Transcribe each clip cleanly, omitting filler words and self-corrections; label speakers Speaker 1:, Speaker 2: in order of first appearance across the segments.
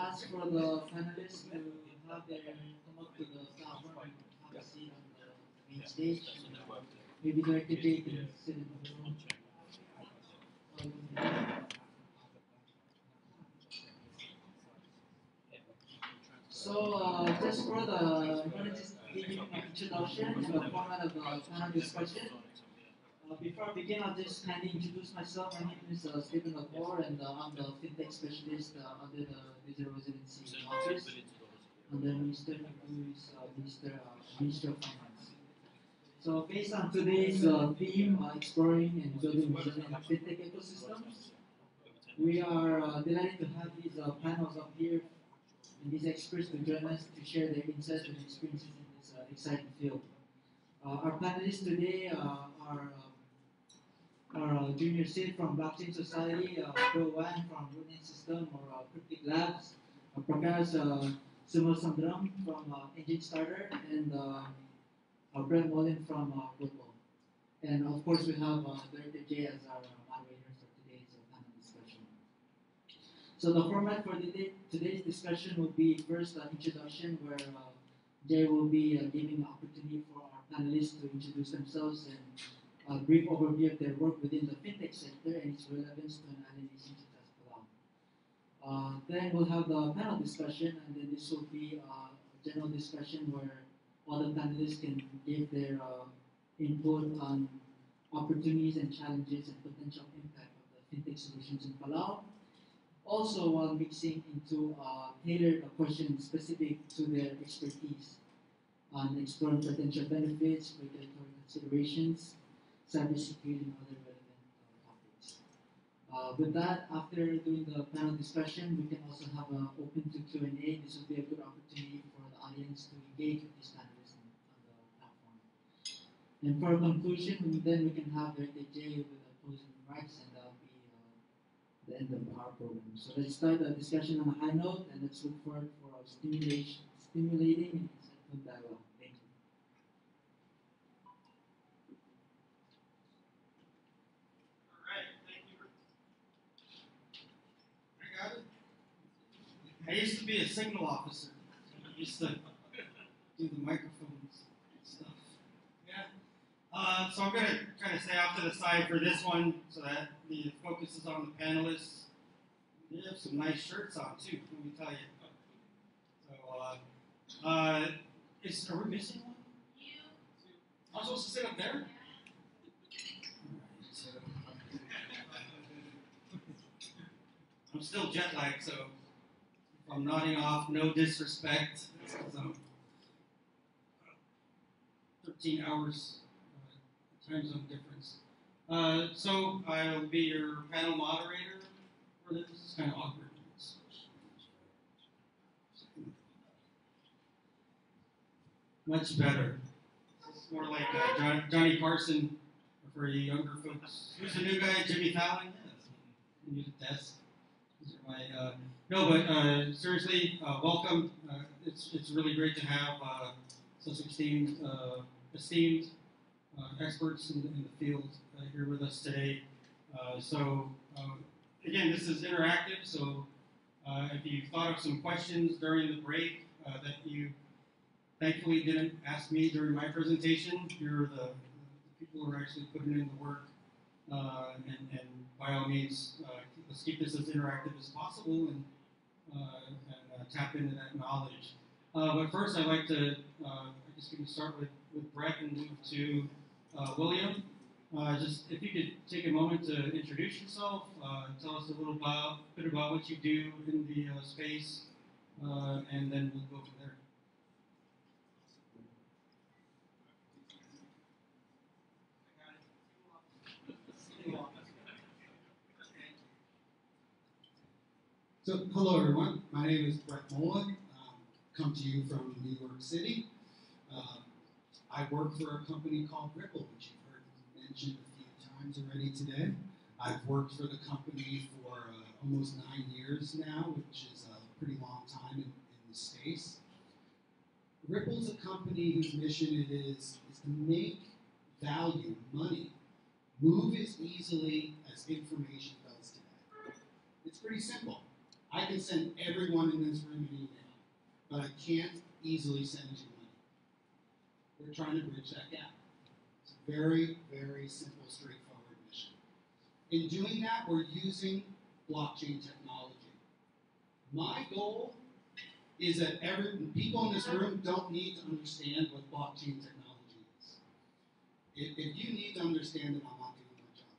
Speaker 1: ask for the panelists to have their come up to the platform and have a seat on the main stage. Maybe Director Jay can sit in the room. So just for the I'm going to just give you an introduction and the format of the panel discussion. Before I begin, I'll just kindly introduce myself. My name is Stephen Lapore, and I'm the Fintech specialist under the Digital Residency Office under Minister who is Minister of Finance. So based on today's theme, exploring and building resilient Fintech ecosystems, we are delighted to have these panels up here and these experts to join us to share their insights and experiences in this exciting field. Our panelists today are Junior Sid from Blockchain Society, Bill Wan from Rootnet System or Cryptic Labs, Prakash Sumosandram from Engine Starter, and Brett Mullen from Ripple. And of course, we have Director Jay as our moderator for today's panel discussion. So the format for today's discussion will be first an introduction where Jay will be giving an opportunity for our panelists to introduce themselves and a brief overview of their work within the fintech sector and its relevance to an island nation such as Palau. Then we'll have the panel discussion, and then this will be a general discussion where all the panelists can give their input on opportunities and challenges and potential impact of the fintech solutions in Palau. Also, while mixing into tailored questions specific to their expertise on exploring potential benefits, regulatory considerations, cybersecurity, and other relevant topics. With that, after doing the panel discussion, we can also have an open to Q&A. This will be a good opportunity for the audience to engage with these panelists on the platform. And for a conclusion, then we can have Director Jay with the closing remarks, and that'll be the end of our program. So let's start the discussion on a high note, and let's look forward for a stimulating and insightful dialogue.
Speaker 2: I used to be a signal officer. I used to do the microphones and stuff. Yeah. So I'm going to kind of stay off to the side for this one so that the focus is on the panelists. They have some nice shirts on too, let me tell you. So, are we missing one? I'm supposed to sit up there? I'm still jet lagged, so if I'm nodding off, no disrespect. It's because I'm 13 hours time zone difference. So I'll be your panel moderator for this. It's kind of awkward. Much better. It's more like Johnny Carson for you younger folks. Who's the new guy? Jimmy Fallon? Yeah, use a test. No, but seriously, welcome. It's really great to have such esteemed experts in the field here with us today. Again, this is interactive, so if you thought of some questions during the break that you thankfully didn't ask me during my presentation, you're the people who are actually putting in the work, and by all means, let's keep this as interactive as possible and tap into that knowledge. But first, I'd like to, I guess we can start with Brett and move to William. Just if you could take a moment to introduce yourself, tell us a little bit about what you do in the space, and then we'll go from there.
Speaker 3: So, hello everyone. My name is Brett Mullen. Come to you from New York City. I work for a company called Ripple, which you've heard mentioned a few times already today. I've worked for the company for almost 9 years now, which is a pretty long time in the space. Ripple's a company whose mission is to make value, money, move as easily as information does today. It's pretty simple. I can send everyone in this room an email, but I can't easily send you money. We're trying to bridge that gap. It's a very, very simple, straightforward mission. In doing that, we're using blockchain technology. My goal is that people in this room don't need to understand what blockchain technology is. If you need to understand it, I'm not doing my job.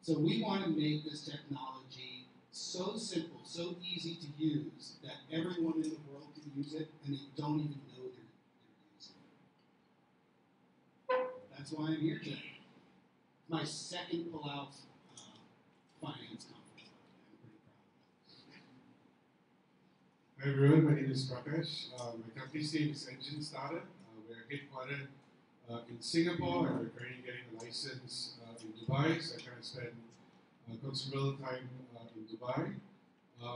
Speaker 3: So we want to make this technology so simple, so easy to use, that everyone in the world can use it, and they don't even know they're using it. That's why I'm here today. My second Palau finance conference. I'm pretty proud of that.
Speaker 4: Hi everyone, my name is Prakash. My company's name is Engine Startup. We're headquartered in Singapore, and we're currently getting a license in Dubai, so I kind of spend considerable time in Dubai.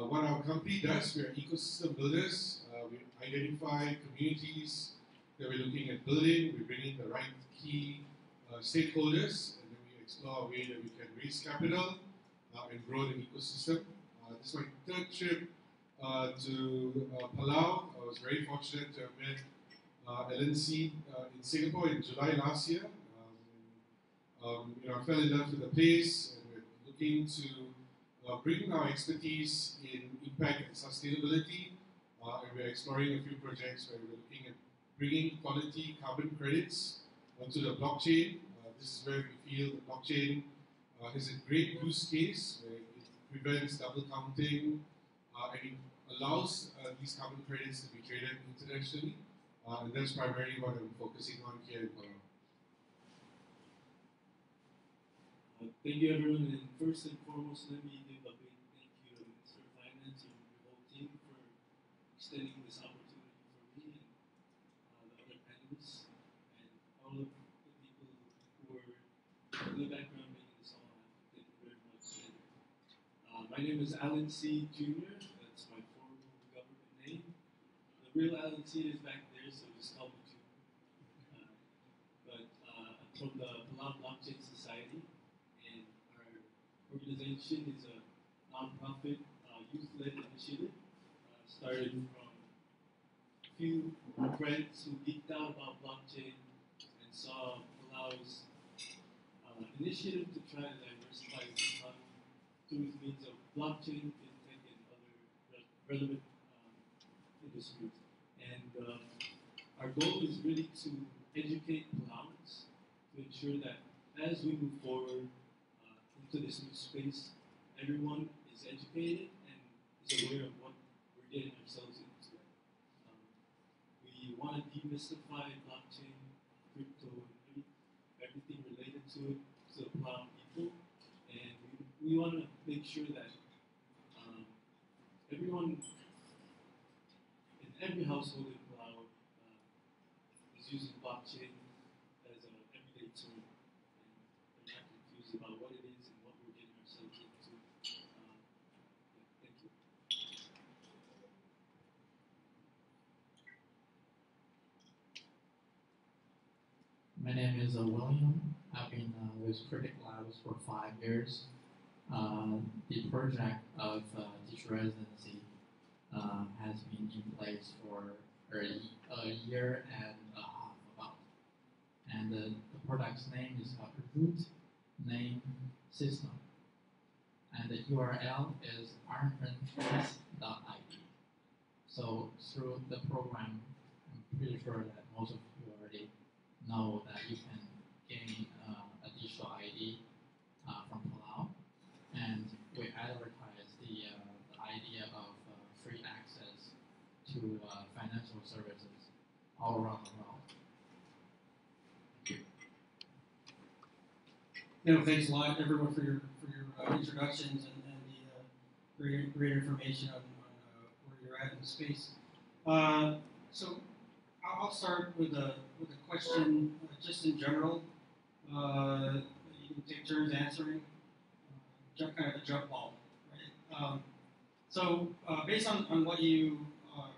Speaker 4: What our company does, we're ecosystem builders. We identify communities that we're looking at building. We bring in the right key stakeholders, and then we explore a way that we can raise capital and grow the ecosystem. This is my third trip to Palau. I was very fortunate to have met LNC in Singapore in July last year. I fell in love with the place, and we're looking to bring our expertise in impact and sustainability. And we're exploring a few projects where we're looking at bringing quality carbon credits onto the blockchain. This is where we feel the blockchain has a great use case where it prevents double counting and it allows these carbon credits to be traded internationally. And that's primarily what I'm focusing on here in Palau.
Speaker 5: Thank you, everyone. And first and foremost, let me give a big thank you to Mr. Finance and your whole team for extending this opportunity for me and the other panelists and all of the people who were in the background making this all happen. Thank you very much. And, my name is Alan C. Jr. That's my formal government name. The real Alan C. is back there, so just call me Jr. But I'm from the Palau Blockchain Society. Organization is a non-profit youth-led initiative started from a few friends who geeked out about blockchain and saw Palau's initiative to try to diversify its economy through means of blockchain, fintech, and other relevant industries. And our goal is really to educate Palauans to ensure that as we move forward into this new space, everyone is educated and is aware of what we're getting ourselves into. We want to demystify blockchain, crypto, and everything related to it to the Palau people, and we want to make sure that everyone in every household in Palau is using blockchain as an everyday term, and they're not confused about what it is.
Speaker 6: My name is William. I've been with Critic Labs for 5 years. The project of teacher residency has been in place for a year and a half about. And the product's name is Root Name System. And the URL is arnfriends.id. So through the program, I'm pretty sure that most of you already know that you can gain a digital ID from Palau, and we advertise the idea of free access to financial services all around the world.
Speaker 2: Thanks a lot, everyone, for your introductions and the great information on where you're at in the space. So I'll start with a question just in general. You can take turns answering, kind of a jump ball, right? So based on what you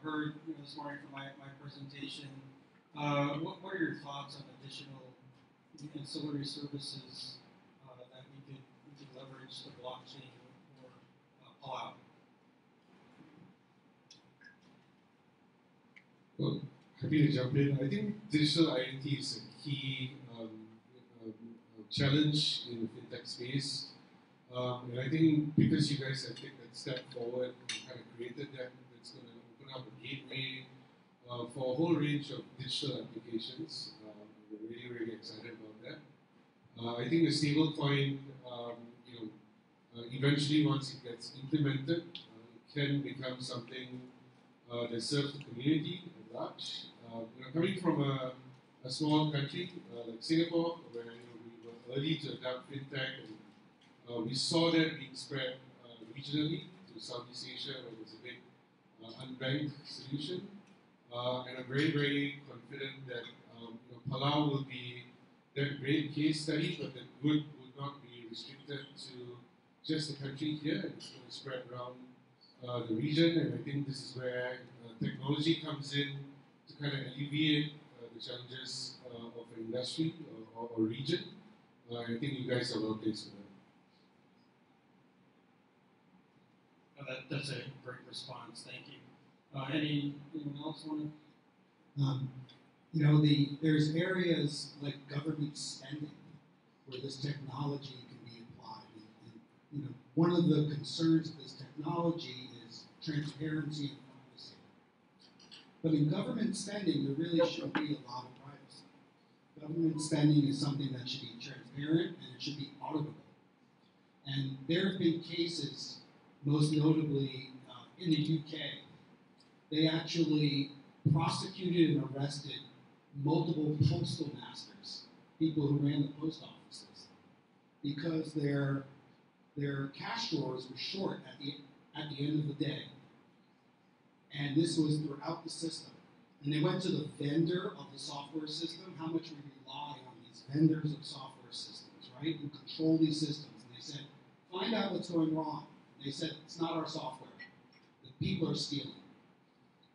Speaker 2: heard this morning from my presentation, what are your thoughts on additional ancillary services that we could leverage the blockchain for Palau?
Speaker 4: Well, happy to jump in. I think digital identity is a key challenge in the fintech space. And I think because you guys have taken that step forward and kind of created that, it's going to open up a gateway for a whole range of digital applications. We're really, really excited about that. I think the stablecoin, eventually once it gets implemented, it can become something that serves the community at large. Coming from a small country like Singapore, where we were early to adopt fintech, and we saw that being spread regionally to Southeast Asia, where there's a big unbanked solution. And I'm very, very confident that Palau will be that great case study, but the good would not be restricted to just the country here. It's going to spread around the region, and I think this is where technology comes in to kind of alleviate the challenges of an industry or region. I think you guys are well placed for that.
Speaker 2: That's a great response. Thank you. Anyone else want
Speaker 3: to? There's areas like government spending where this technology can be applied. And one of the concerns of this technology is transparency and privacy. But in government spending, there really shouldn't be a lot of privacy. Government spending is something that should be transparent and it should be auditable. And there have been cases, most notably in the UK, they actually prosecuted and arrested multiple postal masters, people who ran the post offices, because their cash drawers were short at the end of the day. And this was throughout the system. And they went to the vendor of the software system, how much we rely on these vendors of software systems, right, who control these systems. And they said, find out what's going wrong. They said, it's not our software. The people are stealing.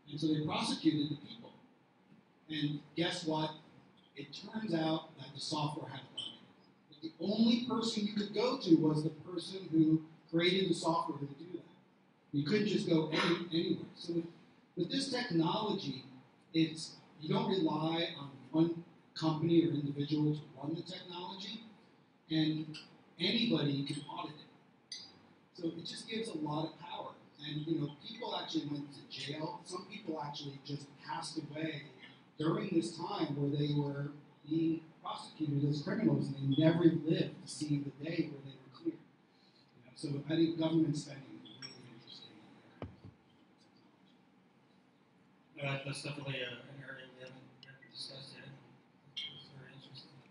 Speaker 3: And so they prosecuted the people. And guess what? It turns out that the software had a bug. But the only person you could go to was the person who created the software to do that. You couldn't just go anywhere. So with this technology, you don't rely on one company or individual to run the technology, and anybody can audit it. So it just gives a lot of power. And people actually went to jail. Some people actually just passed away during this time where they were being prosecuted as criminals, and they never lived to see the day where they were cleared. So I think government spending is really interesting in there.
Speaker 2: That's definitely an area we haven't discussed yet. It's very interesting.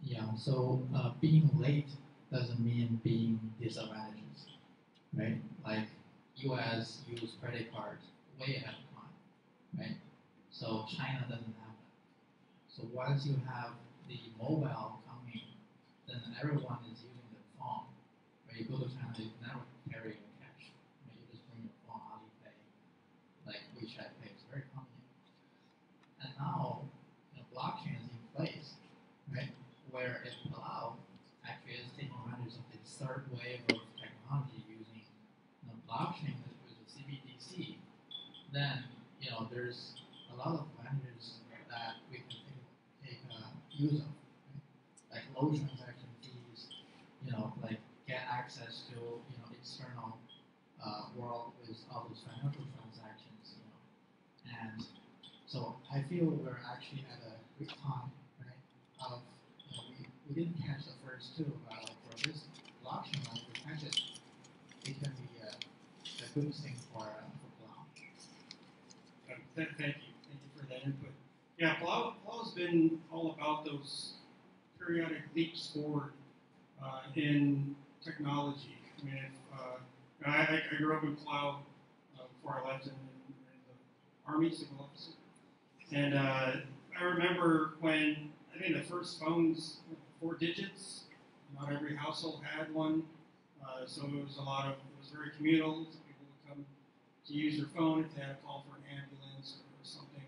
Speaker 6: Yeah, so being late doesn't mean being disadvantaged, right? Like US use credit cards way ahead of time, right? So China doesn't have that. So once you have the mobile coming, then everyone is using their phone. When you go to China, you never carry your cash. You just bring your phone, Alipay, like WeChat Pay. It's very convenient. And now, blockchain is in place, right? Where if Palau actually is taking advantage of the third wave of technology using blockchain with the CBDC, then there's a lot of advantages that we can take use of, right? Like low transaction fees, like get access to external world with all those financial transactions, and so I feel we're actually at a good time, right? Of we didn't catch the first two, but like for this blockchain, like we catch it, it can be a good thing for Palau.
Speaker 2: Thank you for that input. Yeah, Palau's been all about those periodic leaps forward in technology. I mean, I grew up in Palau before I left in the Army, civil officer. And I remember when, I think the first phones, 4 digits, not every household had one. So it was very communal. So people would come to use their phone if they had a call for an ambulance or something.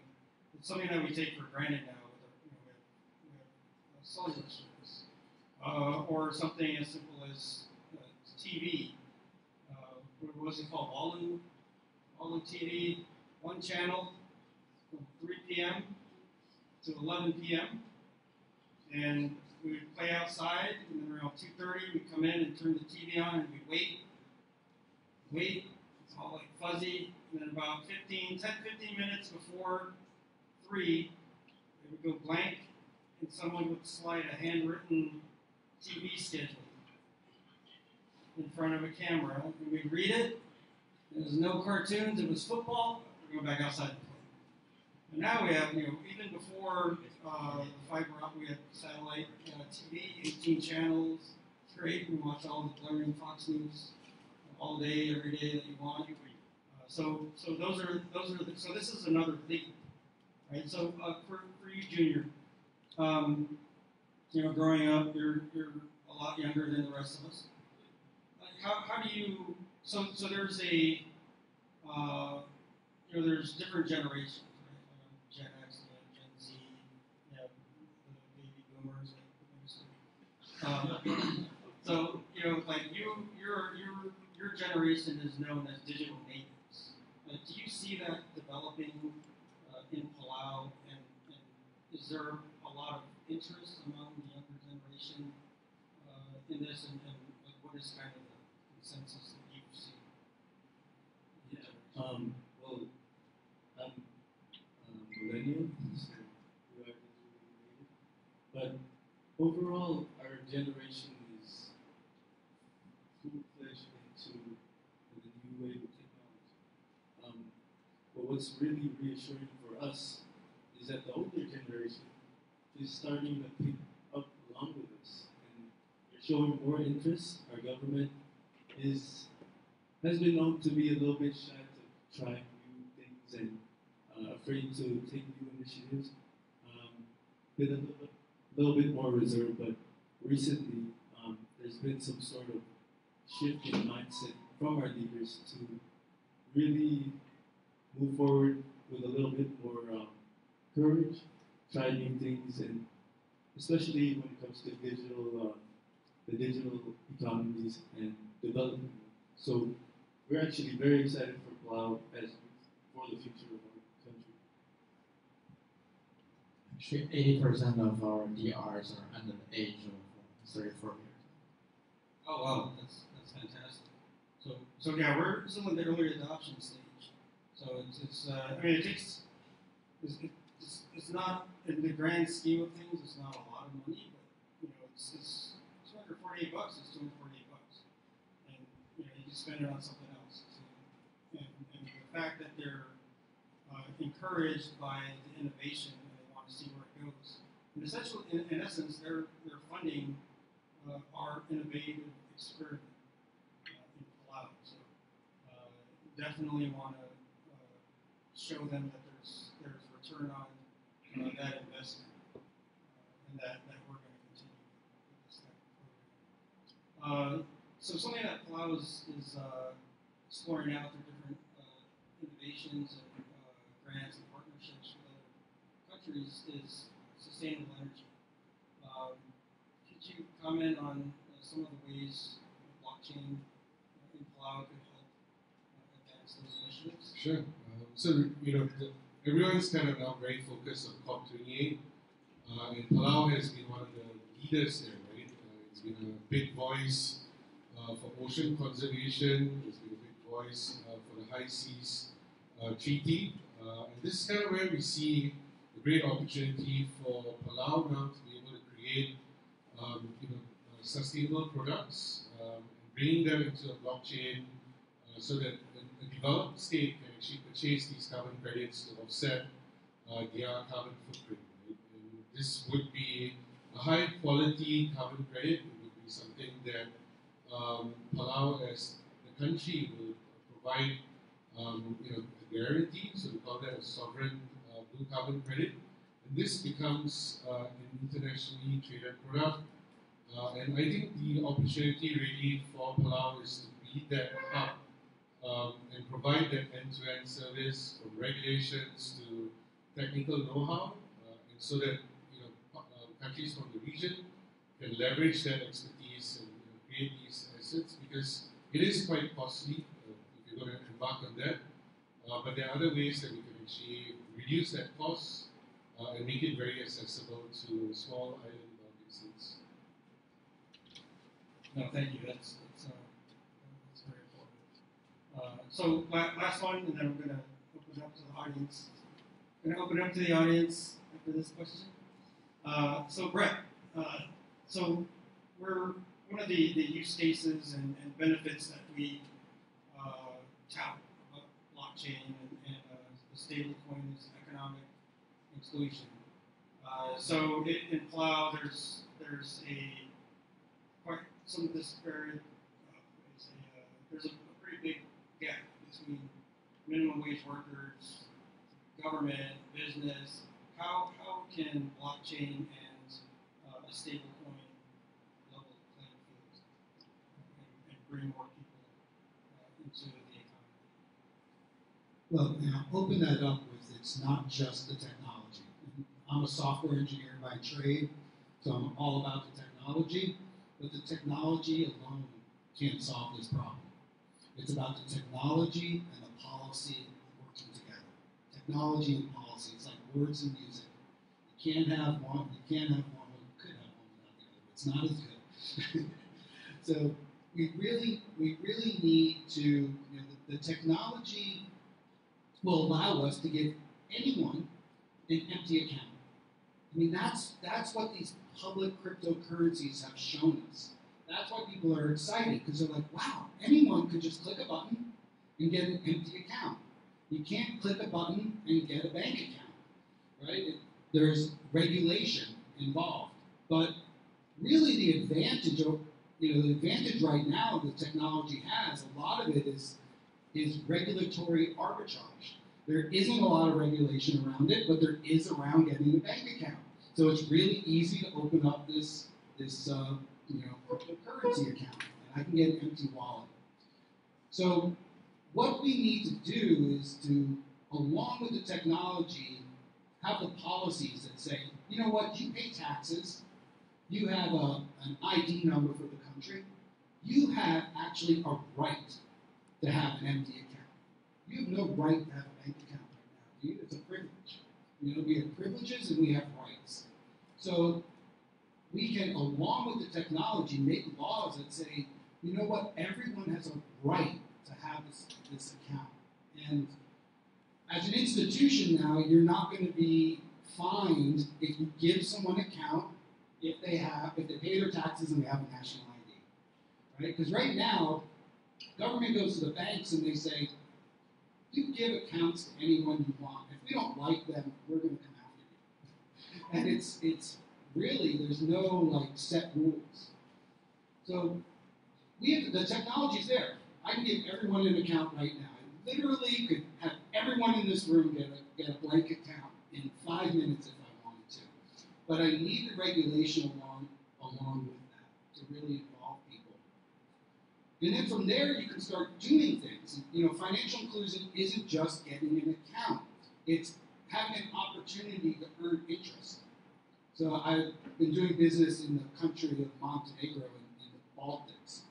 Speaker 2: It's something that we take for granted now with a cellular service. Or something as simple as TV. What was it called? Walu TV. one channel from 3 p.m. to 11 p.m. And we would play outside, and then around 2:30 we'd come in and turn the TV on, and we'd wait. It's all like fuzzy. And then about 10, 15 minutes before 3, it would go blank, and someone would slide a handwritten TV schedule in front of a camera, and we'd read it. There was no cartoons, it was football. We're going back outside to play. And now we have, even before the fiber optic, we have satellite TV, 18 channels. It's great. We watch all the blaring Fox News all day, every day that you want. So this is another leap, right? So for you, Junior, growing up, you're a lot younger than the rest of us. Like how do you? So there's there's different generations, right? Gen X, Gen Z, the baby boomers. So like your generation is known as digital natives. Do you see that developing in Palau, and is there a lot of interest among the younger generation in this, and like, what is kind of the consensus that you see?
Speaker 5: Yeah. Well, I'm millennial, so we are digitally native. But overall, our generation is full-fledged into the new wave of technology. But what's really reassuring for us is that the older generation is starting to pick up along with us, and they're showing more interest. Our government has been known to be a little bit shy to try new things and afraid to take new initiatives. Been a little bit more reserved, but recently there's been some sort of shift in mindset from our leaders to really move forward with a little bit more courage, try new things, and especially when it comes to the digital economies and development. So we're actually very excited for Palau for the future of our country.
Speaker 6: Actually, 80% of our DRs are under the age of 34 years.
Speaker 2: Oh wow, that's fantastic. So yeah, we're still in the early adoption stage. So it takes. It's not in the grand scheme of things. It's not a lot of money, but it's $248. It's $248, and you can spend it on something else. So, and the fact that they're encouraged by the innovation and they want to see where it goes. And essentially, in essence, they're funding our innovative experiment in Palau. So definitely want to show them that there's return on that investment, and that we're going to continue with this type of program. So something that Palau is exploring out through different innovations and grants and partnerships with other countries is sustainable energy. Could you comment on some of the ways blockchain in Palau could help advance those initiatives?
Speaker 4: Sure. Everyone's kind of now very focused on COP28, and Palau has been one of the leaders there, right? It's been a big voice for ocean conservation. It's been a big voice for the High Seas Treaty, and this is kind of where we see a great opportunity for Palau now to be able to create, sustainable products and bringing them into a blockchain so that a developed state can actually purchase these carbon credits to offset their carbon footprint. Right? And this would be a high quality carbon credit. It would be something that Palau as the country will provide a guarantee, so we call that a sovereign blue carbon credit. And this becomes an internationally traded product. And I think the opportunity really for Palau is to be that hub and provide that end-to-end service from regulations to technical know-how, and so that countries from the region can leverage that expertise and create these assets, because it is quite costly if you're going to embark on that. But there are other ways that we can actually reduce that cost and make it very accessible to small island businesses.
Speaker 2: No, thank you. That's very important. So last one, and then we're going to open it up to the audience. I'm going to open it up to the audience after this question. So Brett, so we're one of the use cases and benefits that we tout about blockchain and the stable coin is economic inclusion. So in Palau, there's a quite some disparate. There's a pretty big gap between minimum wage workers, government, business. How can blockchain and a stable coin level playing field and bring more people into the economy?
Speaker 3: Well, now open that up with it's not just the technology. I'm a software engineer by trade, so I'm all about the technology, but the technology alone can't solve this problem. It's about the technology and the policy working together. Technology and policy, it's like words and music. You can't have one, you can't have one, well, you could have one without the other, but it's not as good. So we really need to, the technology will allow us to give anyone an empty account. I mean, that's what these public cryptocurrencies have shown us. That's why people are excited, because they're like, wow, anyone could just click a button and get an empty account. You can't click a button and get a bank account, right? There's regulation involved. But really the advantage right now the technology has, a lot of it is regulatory arbitrage. There isn't a lot of regulation around it, but there is around getting a bank account. So it's really easy to open up this cryptocurrency account, and I can get an empty wallet. So what we need to do is to, along with the technology, have the policies that say, you know what, you pay taxes, you have an ID number for the country, you have actually a right to have an empty account. You have no right to have a bank account right now. It's a privilege. We have privileges and we have rights. So we can, along with the technology, make laws that say, you know what, everyone has a right to have this account. And as an institution now, you're not going to be fined if you give someone an account if they pay their taxes and they have a national ID. Right? Because right now, government goes to the banks and they say, you give accounts to anyone you want. If we don't like them, we're going to come after you. And it's really, there's no set rules. So the technology's there. I can give everyone an account right now. I literally could have everyone in this room get a blank account in 5 minutes if I wanted to. But I need the regulation along with that to really involve people. And then from there, you can start doing things. Financial inclusion isn't just getting an account. It's having an opportunity to earn interest. So I've been doing business in the country of Montenegro in the Baltics.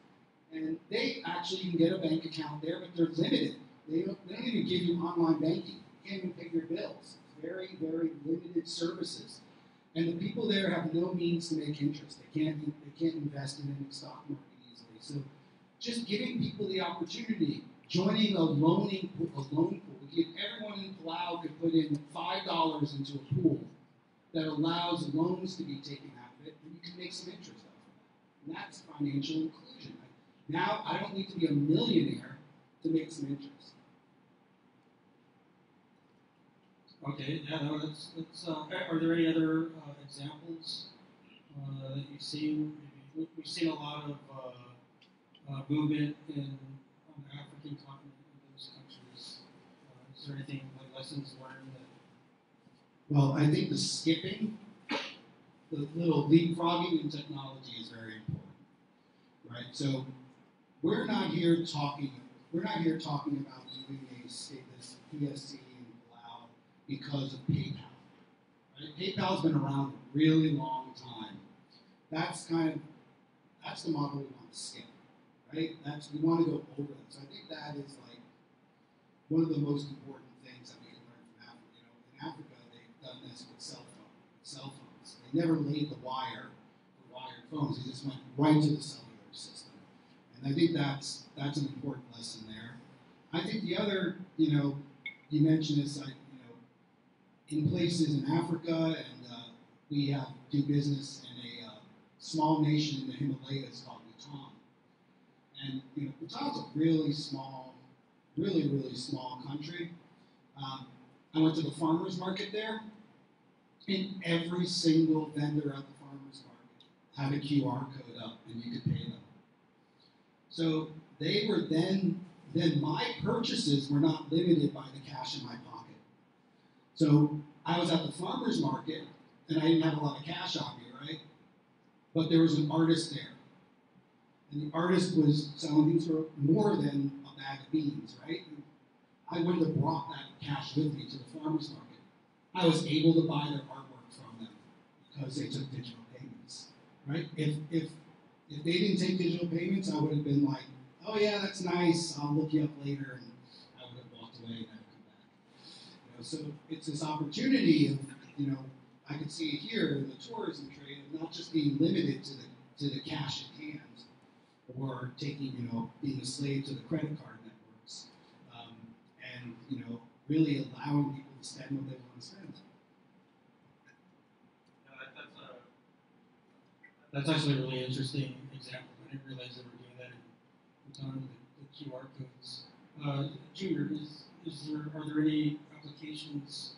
Speaker 3: And they actually can get a bank account there, but they're limited. They don't even give you online banking. You can't even pay your bills. Very, very limited services. And the people there have no means to make interest. They can't invest in any stock market easily. So just giving people the opportunity, joining a loan pool. If everyone in Palau could put in $5 into a pool that allows loans to be taken out of it, and you can make some interest off of that. And that's financial inclusion. Now I don't need to be a millionaire to make some interest.
Speaker 2: Okay, yeah, no, that's are there any other examples that you've seen? We've seen a lot of movement on the African continent in those countries. Is there anything like lessons learned that?
Speaker 3: Well, I think the skipping, the little leapfrogging in technology is very important, right? So we're not here talking about doing this PSC in Palau because of PayPal. Right? PayPal's been around a really long time. That's the model we want to skip, right? We want to go over that. So I think that is one of the most important things. Africa, they've done this with cell phones. They never laid the wire for wired phones. They just went right to the cellular system. And I think that's an important lesson there. I think the other, you mentioned this, in places in Africa, and we do business in a small nation in the Himalayas called Bhutan. And Bhutan's a really small, really small country. I went to the farmer's market there, and every single vendor at the farmer's market had a QR code up, and you could pay them. So they were then my purchases were not limited by the cash in my pocket. So I was at the farmer's market, and I didn't have a lot of cash on me, right? But there was an artist there. And the artist was selling things for more than a bag of beans, right? I wouldn't have brought that cash with me to the farmer's market. I was able to buy their artwork from them because they took digital payments, right? If they didn't take digital payments, I would have been like, oh yeah, that's nice, I'll look you up later, and I would have walked away and never come back. So it's this opportunity of, I could see it here in the tourism trade of not just being limited to the cash at hand, or taking, being a slave to the credit card networks, and really allowing people to spend what they want to spend.
Speaker 2: That's actually a really interesting example. I didn't realize they were doing that in Bhutan with the QR codes. Junior, are there any applications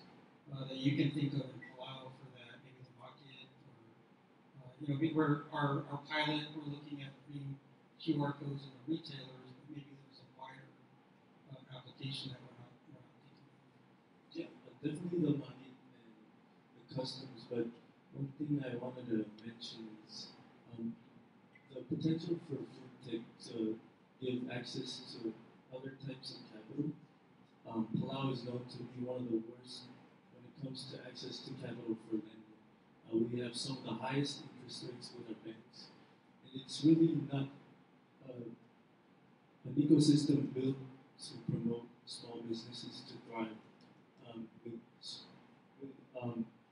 Speaker 2: that you can think of in Palau for that? Maybe the market, or where our pilot, we're looking at putting QR codes in the retailers, but maybe there's a wider application that we're not thinking of.
Speaker 5: Yeah, definitely the money and the customs, but one thing I wanted to mention is the potential for Fintech to give access to other types of capital. Palau is known to be one of the worst when it comes to access to capital for lending. We have some of the highest interest rates with our banks, and it's really not an ecosystem built to promote small businesses to thrive. With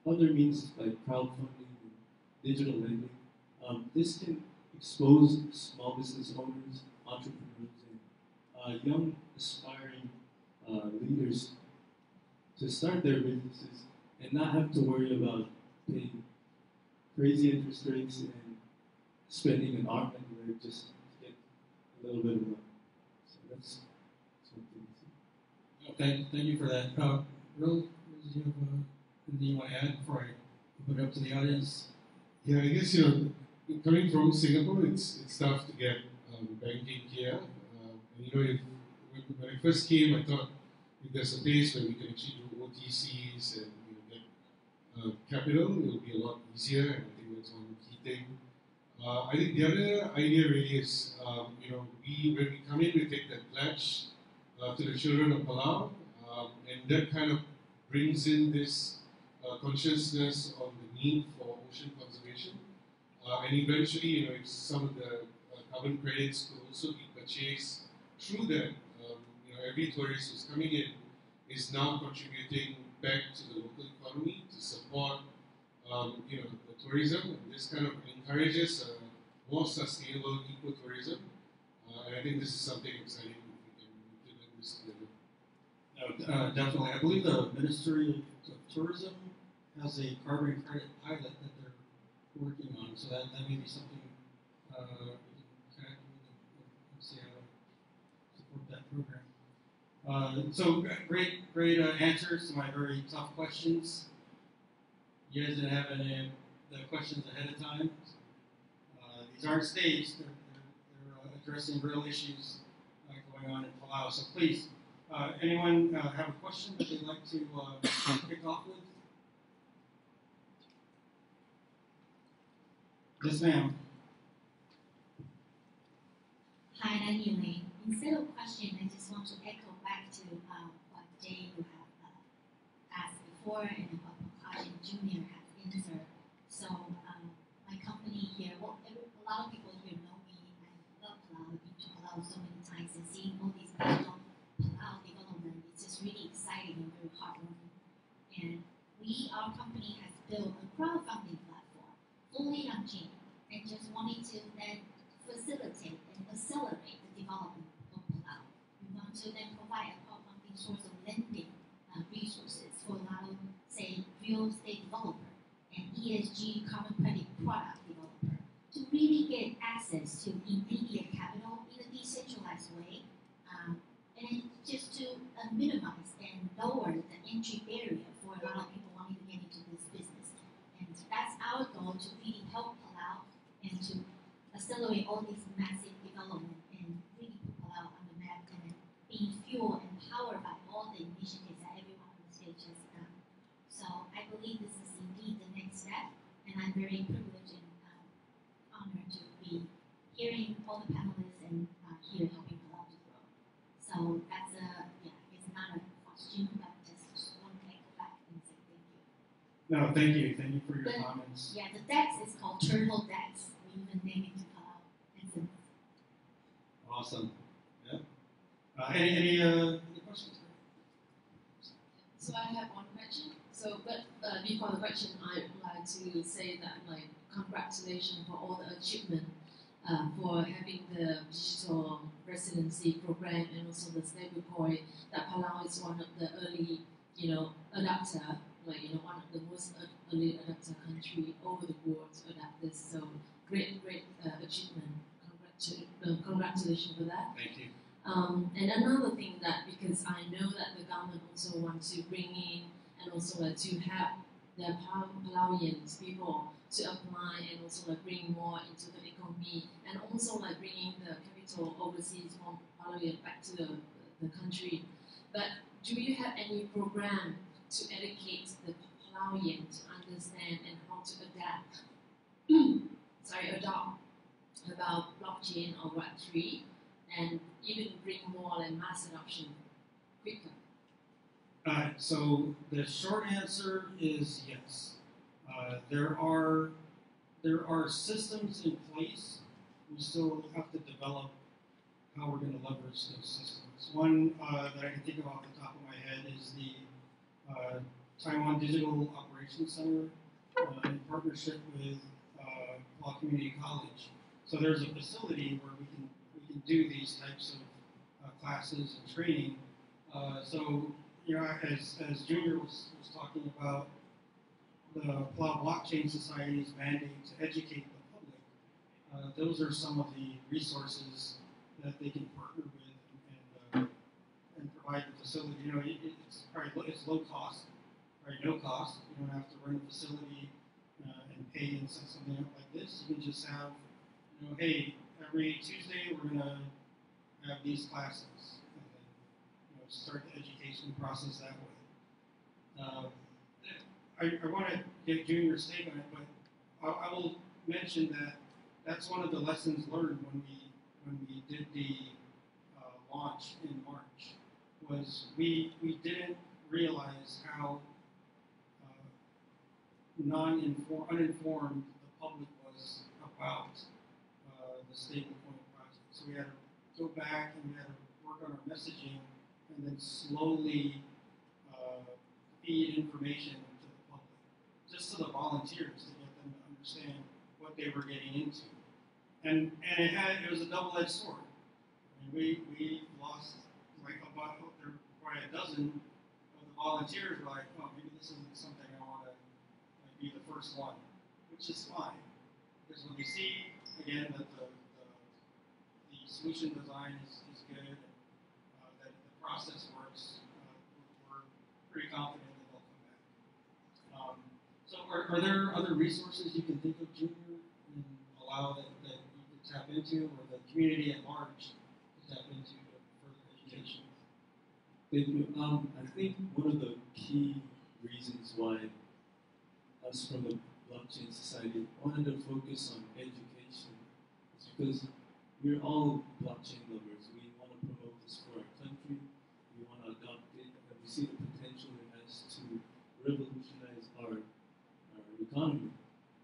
Speaker 5: other means like crowdfunding and digital lending, this can expose small business owners, entrepreneurs, and young aspiring leaders to start their businesses and not have to worry about paying crazy interest rates and spending an arm and a leg just to get a little bit of money. So that's something to see.
Speaker 2: Thank you for that. Will, do you have anything you want to add before I put it up to the audience?
Speaker 4: Yeah, I guess coming from Singapore, it's tough to get banking here. And when I first came, I thought if there's a place where we can actually do OTCs and get capital, it will be a lot easier. And I think that's one key thing. I think the other idea really is, when we come in, we take that pledge to the children of Palau, and that kind of brings in this consciousness of the need for ocean conservation. And eventually, if some of the carbon credits could also be purchased through that, every tourist who's coming in is now contributing back to the local economy to support, the tourism. And this kind of encourages more sustainable ecotourism. And I think this is something exciting if we can implement this together.
Speaker 2: Definitely. I believe the Ministry of Tourism has a carbon credit pilot that they're working on, so that may be something we can connect with and see how to support that program. So great answers to my very tough questions. You guys didn't have any of the questions ahead of time. These aren't staged. They're addressing real issues going on in Palau. So please, anyone have a question that they'd like to kick off with? Yes, ma'am.
Speaker 7: Hi, I'm Yuli. Instead of question, I just want to echo back to what Jay you have asked before and what Prakash and Junior have answered. So my company here, a lot of people here know me. I love Palau. I've been to Palau so many times and seeing all these digital Palau development, it's just really exciting and very heartwarming. And our company has built a crowdfunding platform fully on chain and just wanting to then facilitate and accelerate the development of Palau. We want to then provide a crowdfunding source of lending resources for Palau, say, real estate developer and ESG carbon credit product developer to really get access to immediate capital in a decentralized way, and just to minimize and lower the entry barrier for a lot of people wanting to get into this business. And that's our goal, to really help Palau and to accelerate all these massive development and really put Palau on the map and being fueled and powered by all the initiatives that everyone on the stage has done. So I believe this is indeed the next step, and I'm very privileged and honored to be hearing all the panelists and here helping Palau to grow. So that's it's not a question, but just want to echo back and say thank you.
Speaker 2: No, thank you. Thank you for your comments.
Speaker 7: Yeah, the DEX is called Turtle DEX. We even named it to Palau.
Speaker 2: Awesome. Yeah. Any other questions?
Speaker 8: So I have one question. So, but before the question, I would like to say that, like, congratulations for all the achievement, for having the digital residency program and also the stablecoin. That Palau is one of the early, adapter, one of the most early adapter country over the world to adapt this. So great achievement. Congratulations for that.
Speaker 2: Thank you.
Speaker 8: And another thing that, because I know that the government also wants to bring in and also to have the Palauians people to apply and also bring more into the economy, and also bringing the capital overseas from Palauian back to the country. But do you have any program to educate the Palauian to understand and how to adapt? adopt about blockchain or Web3, and even bring more mass adoption quicker?
Speaker 2: So the short answer is yes. There are systems in place. We still have to develop how we're going to leverage those systems. One that I can think of off the top of my head is the Taiwan Digital Operations Center in partnership with Palau Community College. So there's a facility where we can do these types of classes and training. So as Junior was talking about the Palau Blockchain Society's mandate to educate the public, those are some of the resources that they can partner with and provide the facility. It's low cost, right? No cost. You don't have to run a facility and pay and set something up like this. You can just have, hey, every Tuesday we're going to have these classes, and then start the education process that way. I want to get Junior's take on it, but I will mention that that's one of the lessons learned when we did the launch in March. Was we didn't realize how uninformed the public was about the stablecoin project. So we had to go back and we had to work on our messaging and then slowly feed information to the public, just to the volunteers, to get them to understand what they were getting into. And it was a double-edged sword. I mean, we lost probably a dozen of the volunteers were like, oh, maybe this isn't something I want to be the first one, which is fine. Because when we see, again, that the solution design is good, and that the process works, we're pretty confident that they'll come back. So are there other resources you can think of, Junior, and allow that you can tap into, or the community at large to tap into further education?
Speaker 5: Thank you. I think one of the key reasons why us from the Blockchain Society wanted to focus on education is because we're all blockchain lovers. We want to promote this for our country. We want to adopt it, and we see the potential it has to revolutionize our economy.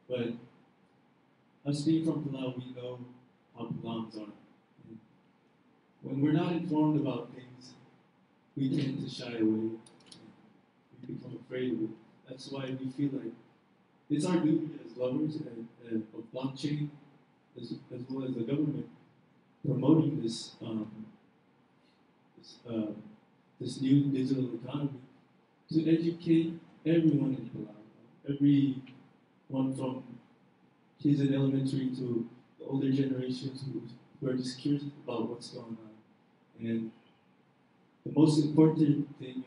Speaker 5: But us being from Palau, we know how Palauans are. And when we're not informed about things, we tend to shy away. We become afraid of it. That's why we feel like it's our duty as lovers of blockchain, as well as the government, promoting this new digital economy to educate everyone in Palau, everyone from kids in elementary to the older generations who are just curious about what's going on. And the most important thing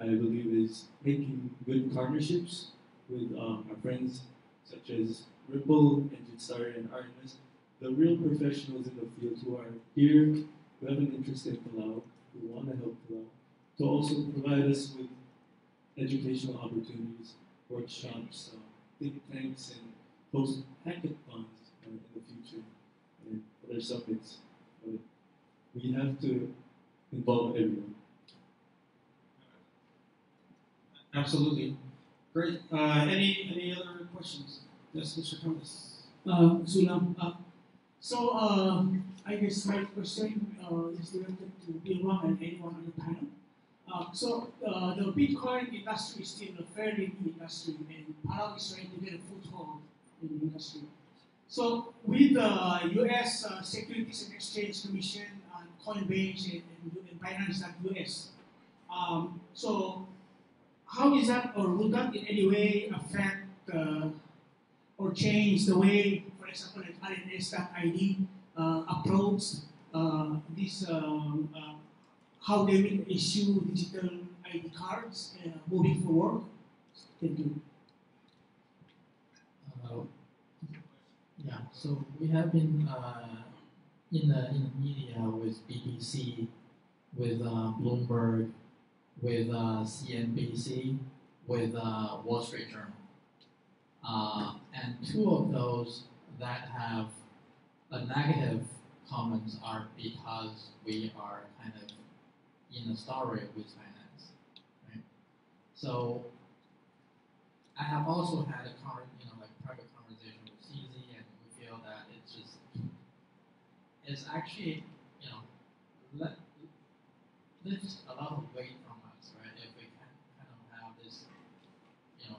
Speaker 5: I believe is making good partnerships with our friends such as Ripple, Engine Starter, and Artemis, the real professionals in the field who are here, who have an interest in Palau, who want to help Palau, to also provide us with educational opportunities, workshops, think tanks, and host hackathons in the future and other summits. But we have to involve everyone.
Speaker 2: Absolutely. Great. Any other questions? Yes, Mr. Thomas.
Speaker 9: Sulam. I guess my question is directed to Bilwang and anyone on the panel. The Bitcoin industry is still a fairly new industry, and Palau is trying to get a foothold in the industry. So, with the U.S. Securities and Exchange Commission and Coinbase and Binance.US, so how is that, or would that in any way affect or change the way, for example, like RNS.ID approach this, how they will issue digital ID cards moving forward? Thank you.
Speaker 6: Yeah, so we have been in the media with BBC, with Bloomberg, with CNBC, with Wall Street Journal. And two of those that have a negative comments are because we are kind of in a story with finance, right? So I have also had a private conversation with CZ, and we feel that it's actually lifts a lot of weight from us, right? If we can kind of have this, an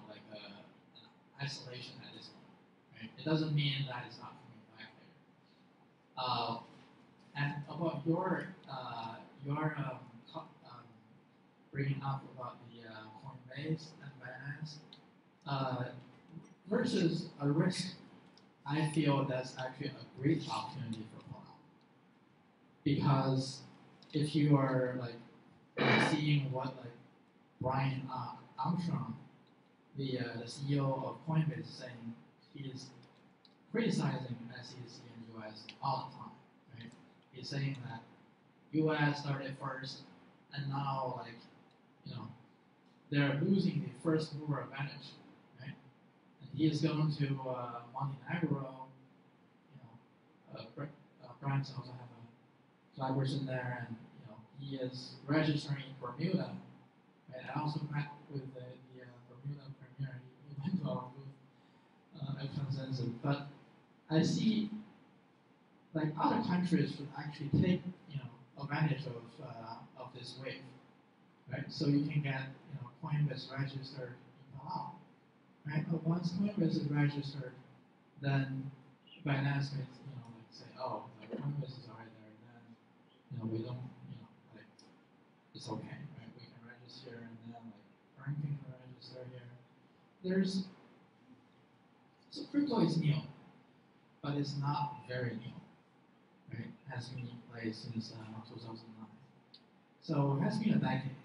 Speaker 6: isolation at this point, right? It doesn't mean that it's not coming back later. And about your bringing up about the Coinbase and Binance versus a risk, I feel that's actually a great opportunity for Palau. Because if you are seeing what Brian Armstrong, the CEO of Coinbase, is saying, he is criticizing SEC in the US all the time, right? He's saying that US started first, and now they're losing the first mover advantage, right? And he is going to Montenegro, Brian's also have a collaboration there, and he is registering in Bermuda. Right? I also met with the Bermuda premier. He went to our booth at Consensus. But I see other countries would actually take advantage of this wave, right? So you can get Coinbase registered in Palau, right? But once Coinbase is registered, then Binance may say, oh, Coinbase is already there, then we don't it's okay, right? We can register, and then Frank can register here. So crypto is new, but it's not very new, right? It has been in place since 2009. So it has been a decade,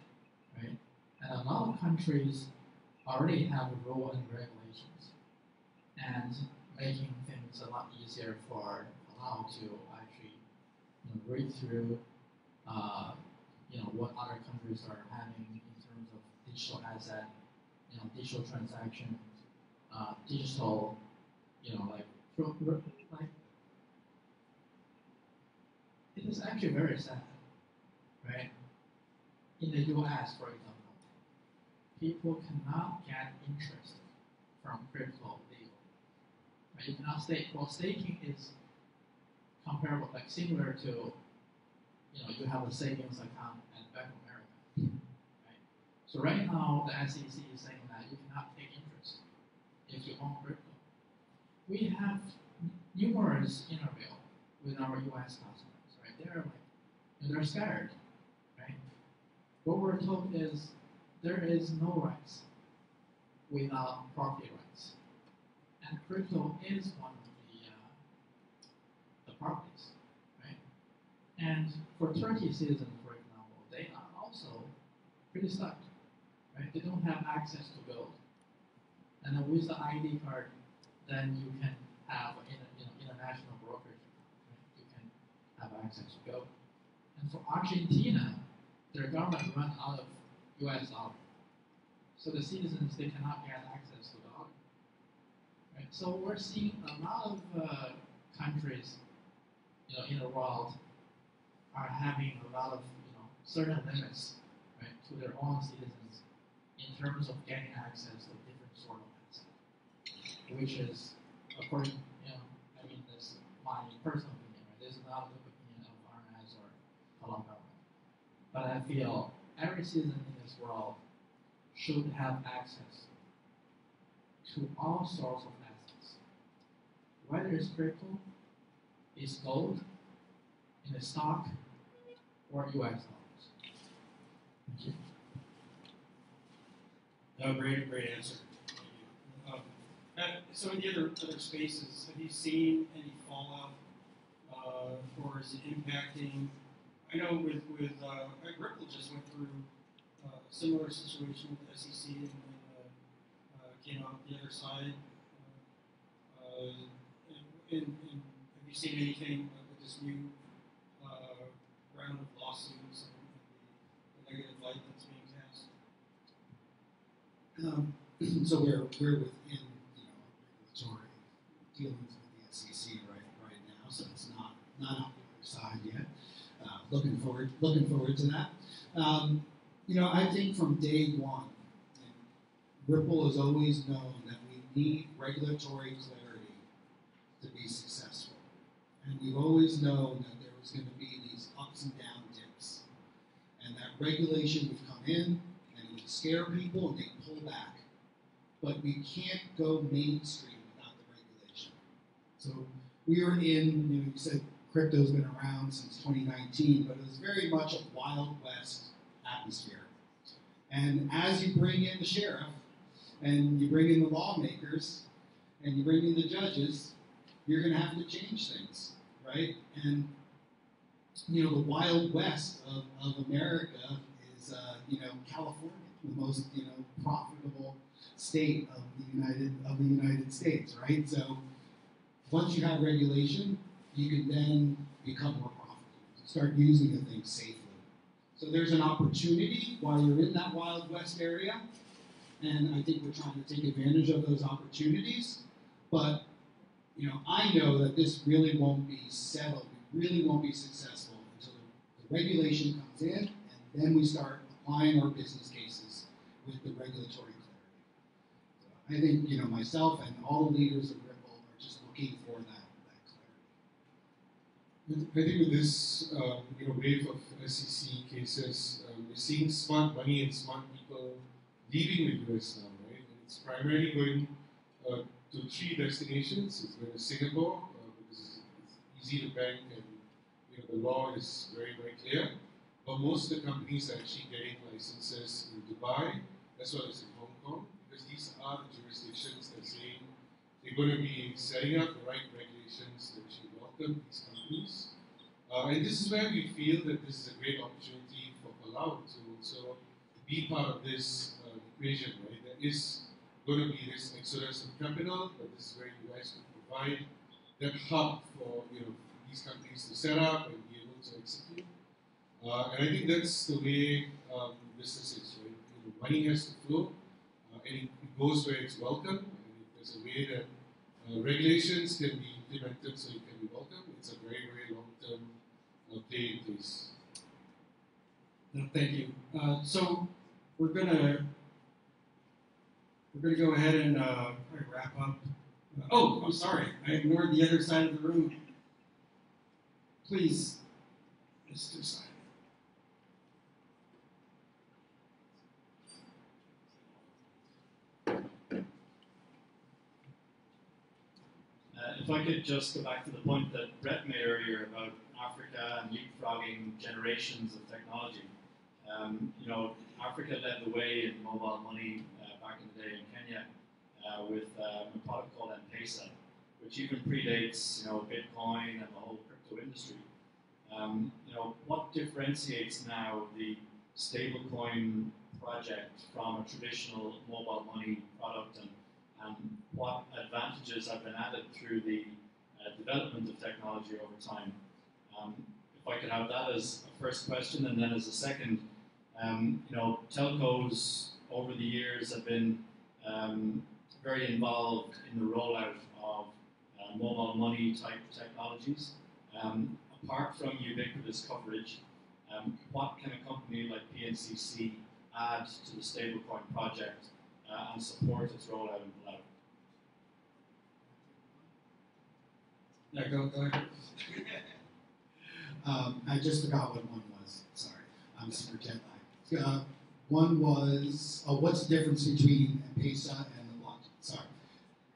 Speaker 6: right? And a lot of countries already have rules and regulations, and making things a lot easier for Palau to actually read through what other countries are having in terms of digital asset, digital transactions, digital, it is actually very sad, right? In the US, for example, people cannot get interest from crypto legally. Right? You cannot stake. Well, staking is comparable, similar to, you have a savings account at Bank of America, right? So right now, the SEC is saying that you cannot take interest if you own crypto. We have numerous interview with our U.S. customers, right? They're like, they're scared, right? What we're told is there is no rights without property rights, and crypto is one of the properties, right? And for Turkey citizens, for example, they are also pretty stuck, right? They don't have access to gold, and then with the ID card, then you can have international brokerage, right? You can have access to gold. And for Argentina, their government run out of U.S. dollar, so the citizens they cannot get access to dollar, right? So we're seeing a lot of countries, in the world are having a lot of certain limits, right, to their own citizens in terms of getting access to different sort of assets, which is according, this is my personal opinion, right? This is not the opinion of RNS or Palau government. But I feel every citizen in this world should have access to all sorts of assets, whether it's crypto, it's gold, in a stock, or US dollars. Thank you.
Speaker 2: Great answer. So in the other spaces, have you seen any fallout, or is it impacting? I know with Ripple just went through a similar situation with the SEC and then came out the other side. And have you seen anything with this new round of lawsuits and the negative light that's being cast?
Speaker 3: So we're within regulatory dealings with the SEC right now, so it's not on the other side yet. Looking forward to that. I think from day one, Ripple has always known that we need regulatory clarity to be successful, and we've always known that there was going to be these ups and down dips, and that regulation would come in and it would scare people and they'd pull back. But we can't go mainstream without the regulation. So we are in, you said crypto's been around since 2019, but it was very much a Wild West atmosphere. And as you bring in the sheriff, and you bring in the lawmakers, and you bring in the judges, you're going to have to change things, right? And, the Wild West of America is, California, the most, profitable state of the United States, right? So once you have regulation, you can then become more profitable, start using the thing safely. So there's an opportunity while you're in that Wild West area, and I think we're trying to take advantage of those opportunities. But I know that this really won't be settled, it really won't be successful until the regulation comes in, and then we start applying our business cases with the regulatory clarity. So I think myself and all the leaders of Ripple are just looking for that clarity.
Speaker 4: I think with this wave of SEC cases, we're seeing smart money and smart people leaving the US now, right? And it's primarily going to 3 destinations. It's going to Singapore because it's easy to bank and the law is very, very clear. But most of the companies are actually getting licenses in Dubai as well as in Hong Kong, because these are the jurisdictions that say they're going to be setting up the right regulations that should welcome these companies. And this is where we feel that this is a great opportunity for Palau to also be part of this equation, right? There is going to be this exodus of capital, but this is where you guys can provide that hub for these companies to set up and be able to execute. And I think that's the way business is, right? Money has to flow, and it goes where it's welcome. And if there's a way that regulations can be implemented so it can be welcome, it's a very, very long-term play in place.
Speaker 2: Thank you. So we're gonna go ahead and wrap up. Oh, I'm sorry, I ignored the other side of the room. Please, Mr. Simon.
Speaker 10: if I could just go back to the point that Brett made earlier about Africa and leapfrogging generations of technology. You know, Africa led the way in mobile money back in the day in Kenya with a product called M-Pesa, which even predates, you know, Bitcoin and the whole crypto industry. You know, what differentiates now the stablecoin project from a traditional mobile money product, and what advantages have been added through the development of technology over time? If I could have that as a first question, and then as a second, you know, telcos over the years have been very involved in the rollout of mobile money type technologies. Apart from ubiquitous coverage, what can a company like PNCC add to the stablecoin project and support its rollout in Palau?
Speaker 2: Yeah, go ahead.
Speaker 3: I just forgot what one was. Sorry, I'm super jet lagged. One was, what's the difference between M-Pesa and the blockchain? Sorry.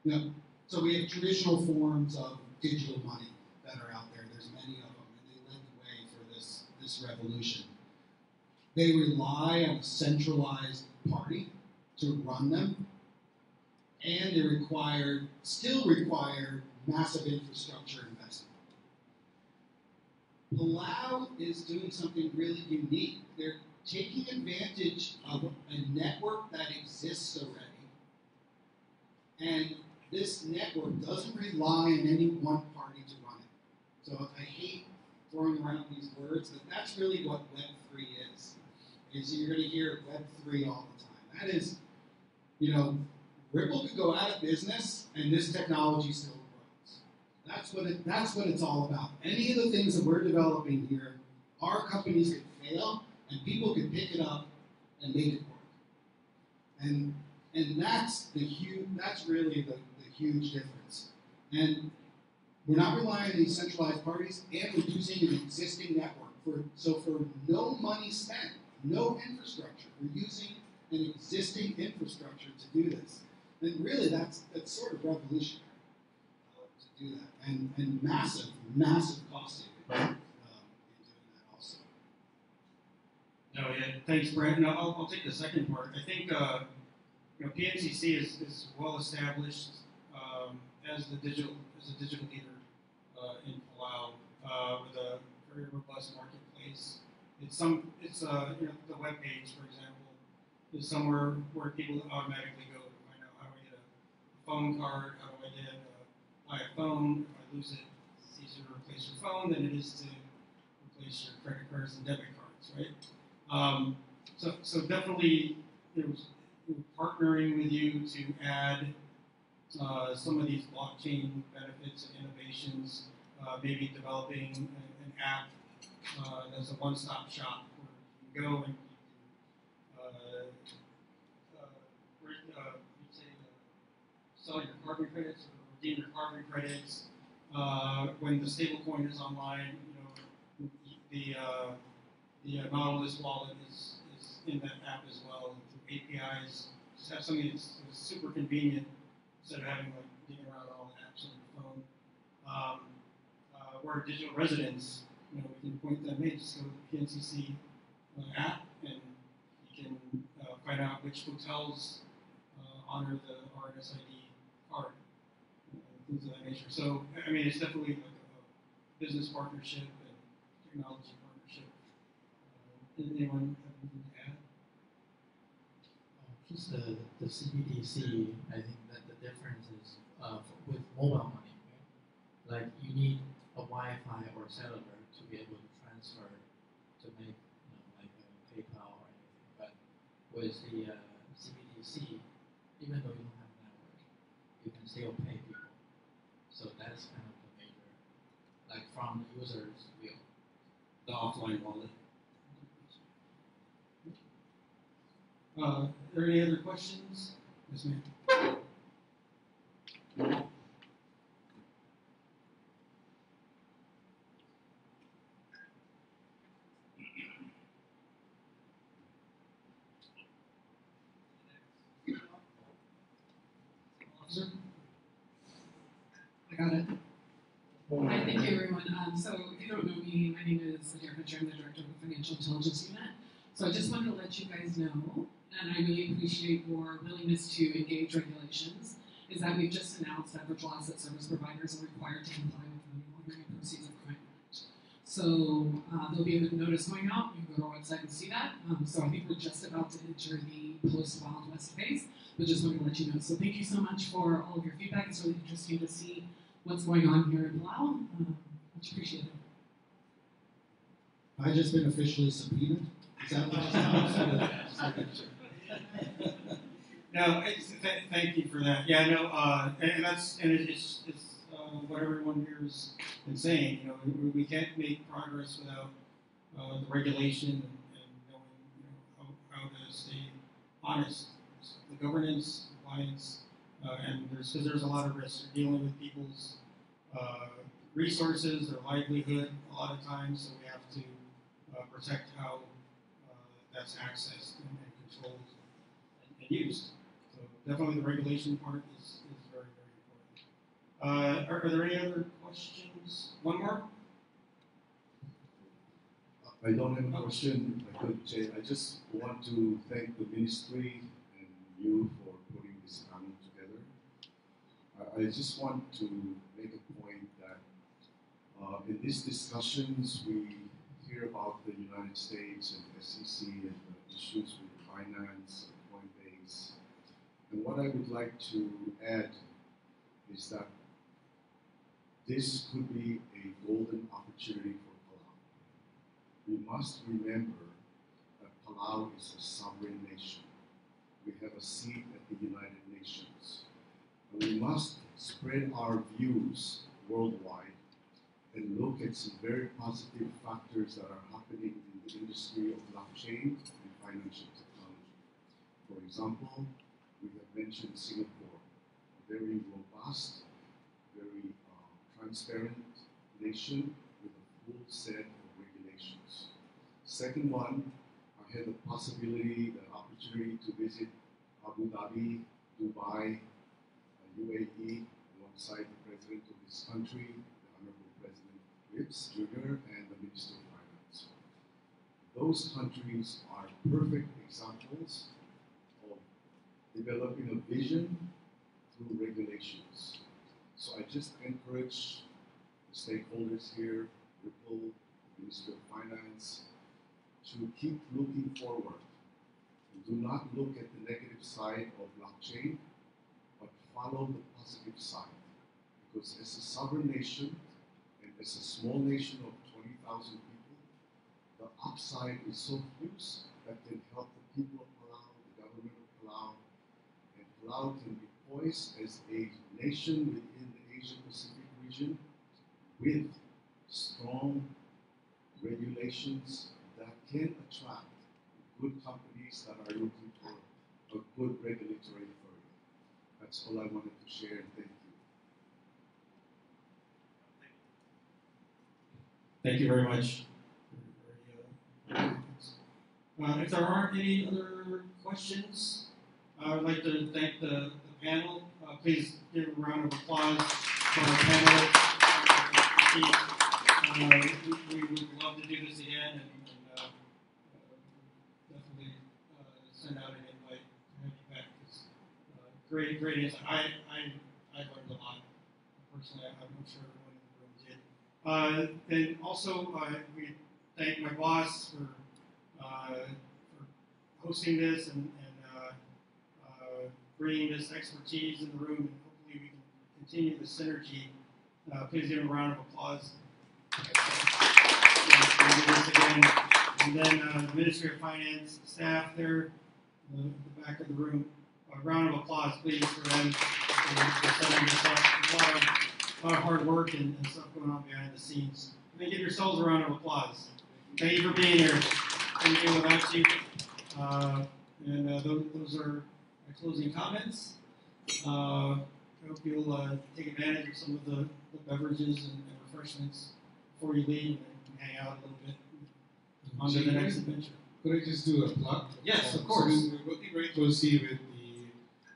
Speaker 3: You know, so we have traditional forms of digital money that are out there. There's many of them, and they led the way for this revolution. They rely on a centralized party to run them, and they still require massive infrastructure investment. Palau is doing something really unique. They're taking advantage of a network that exists already, and this network doesn't rely on any one party to run it. So I hate throwing around these words, but that's really what Web3 is you're going to hear Web3 all the time. That is, you know, Ripple could go out of business, and this technology still grows. That's what it's all about. Any of the things that we're developing here, our companies could fail, and people could pick it up and make it work. And that's really the huge difference. And we're not relying on these centralized parties, and we're using an existing network. For no money spent, no infrastructure, we're using an existing infrastructure to do this. And really, that's sort of revolutionary to do that, and massive cost saving in doing that also.
Speaker 2: No, yeah, thanks, Brent. No, I'll take the second part. I think you know, PNCC is well established as a digital leader in Palau with a very robust marketplace. It's you know, the web page, for example, is somewhere where people automatically go to find out how do I get a phone card, how do I buy a phone. If I lose it, it's easier to replace your phone than it is to replace your credit cards and debit cards, right? So definitely, we're partnering with you to add some of these blockchain benefits and innovations, maybe developing an app that's a one-stop shop where you can go and sell your carbon credits or redeem your carbon credits. When the stablecoin is online, you know, the Nautilus wallet is in that app as well. Through APIs, just have something that's super convenient instead of having like digging around all the apps on your phone. We're digital residents. You know, we can point them in. Just go to the PNCC app, and you can find out which hotels honor the RNSID card, things of that nature. So, I mean, it's definitely like a business partnership and technology partnership. Anyone have anything to add?
Speaker 6: Just the CBDC, I think that the difference is with mobile money, right? Like you need a Wi-Fi or cellular to be able to transfer to make, you know, like a PayPal or anything. But with the CBDC, even though you don't have a network, you can still pay people. So that's kind of the major, like from the user's view.
Speaker 2: The offline wallet. Are there any other questions? Yes, ma'am. Officer?
Speaker 11: I got it. Thank you, everyone. So if you don't know me, my name is Adair Pitcher. I'm the Director of the Financial Intelligence Unit. So I just wanted to let you guys know, and I really appreciate your willingness to engage regulations, is that we've just announced that virtual asset service providers are required to comply with the Money Laundering and Proceeds of Crime Act. So there'll be a notice going out. You can go to our website and see that. So I think we're just about to enter the post-Wild West phase, but just wanted to let you know. So thank you so much for all of your feedback. It's really interesting to see what's going on here in Palau. Much appreciated.
Speaker 3: I've just been officially subpoenaed. Is that what
Speaker 2: No, thank you for that. Yeah, no, and it's what everyone here has been saying. You know, we can't make progress without the regulation and knowing how to stay honest. So the governance, compliance, and there's a lot of risk. You're dealing with people's resources, their livelihood, a lot of times, so we have to protect how that's accessed and controlled and used. So definitely the regulation part is very, very important. Are there any other questions? One more?
Speaker 12: I don't have a question. I could say I just want to thank the ministry and you for putting this panel together. I just want to make a point that in these discussions we hear about the United States and SEC and the issues with finance and Coinbase. And what I would like to add is that this could be a golden opportunity for Palau. We must remember that Palau is a sovereign nation. We have a seat at the United Nations. And we must spread our views worldwide and look at some very positive factors that are happening in the industry of blockchain and financial technology. For example, we have mentioned Singapore, a very robust, very transparent nation with a full set of regulations. Second one, I had the possibility, the opportunity to visit Abu Dhabi, Dubai, UAE, alongside the president of this country, Gibbs Jr. and the Minister of Finance. Those countries are perfect examples of developing a vision through regulations. So I just encourage the stakeholders here, Ripple, the Minister of Finance, to keep looking forward. And do not look at the negative side of blockchain, but follow the positive side. Because as a sovereign nation, as a small nation of 20,000 people, the upside is so huge that can help the people of Palau, the government of Palau, and Palau can be poised as a nation within the Asia-Pacific region with strong regulations that can attract good companies that are looking for a good regulatory authority. That's all I wanted to share, and thank you.
Speaker 2: Thank you very much. If there aren't any other questions, I would like to thank the panel. Please give a round of applause for our panel. We would love to do this again and definitely send out an invite to have you back. Great insight. I learned a lot. Personally, I'm sure everyone in the room did. And also, we thank my boss for hosting this and bringing this expertise in the room, and hopefully we can continue the synergy. Please give him a round of applause. And then the Ministry of Finance staff there, in the back of the room. A round of applause, please, for them for setting this up. A lot of hard work and stuff going on behind the scenes. Then give yourselves a round of applause. Thank you for being here. Couldn't do it without you. Those are my closing comments. I hope you'll take advantage of some of the beverages and refreshments before you leave and hang out a little bit on to the next adventure.
Speaker 4: Could I just do a plug?
Speaker 2: Yes, of course.
Speaker 4: So we're working very closely with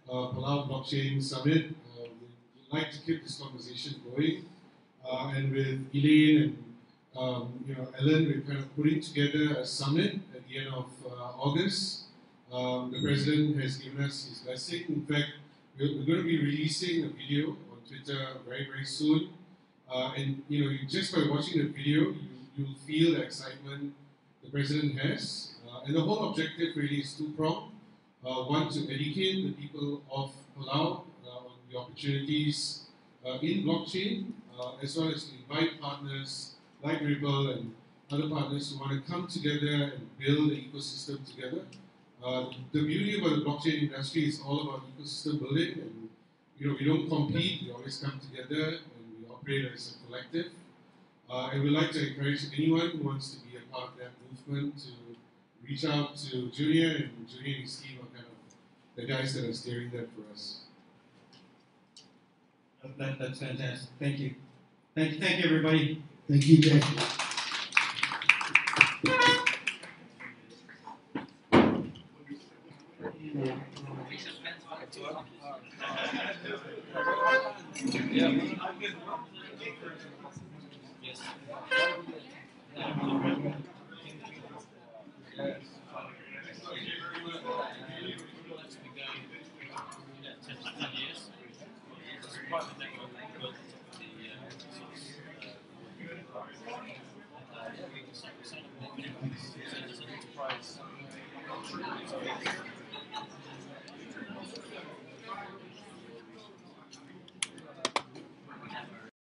Speaker 4: the Palau Blockchain Summit. We'd like to keep this conversation going. and with Elaine and Ellen, we're kind of putting together a summit at the end of August. The president has given us his blessing. In fact, we're going to be releasing a video on Twitter very, very soon. And just by watching the video, you'll feel the excitement the president has. And the whole objective really is two-pronged. One, to educate the people of Palau on the opportunities in blockchain, as well as to invite partners like Ripple and other partners who want to come together and build an ecosystem together. The beauty about the blockchain industry is all about ecosystem building, and we don't compete, we always come together and we operate as a collective. And we'd like to encourage anyone who wants to be a part of that movement to reach out to Junior, and Junior and his team are kind of the guys that are steering that for us.
Speaker 2: That's fantastic. Thank you. Thank you, everybody.
Speaker 3: Thank you, Jay.
Speaker 13: Enterprise.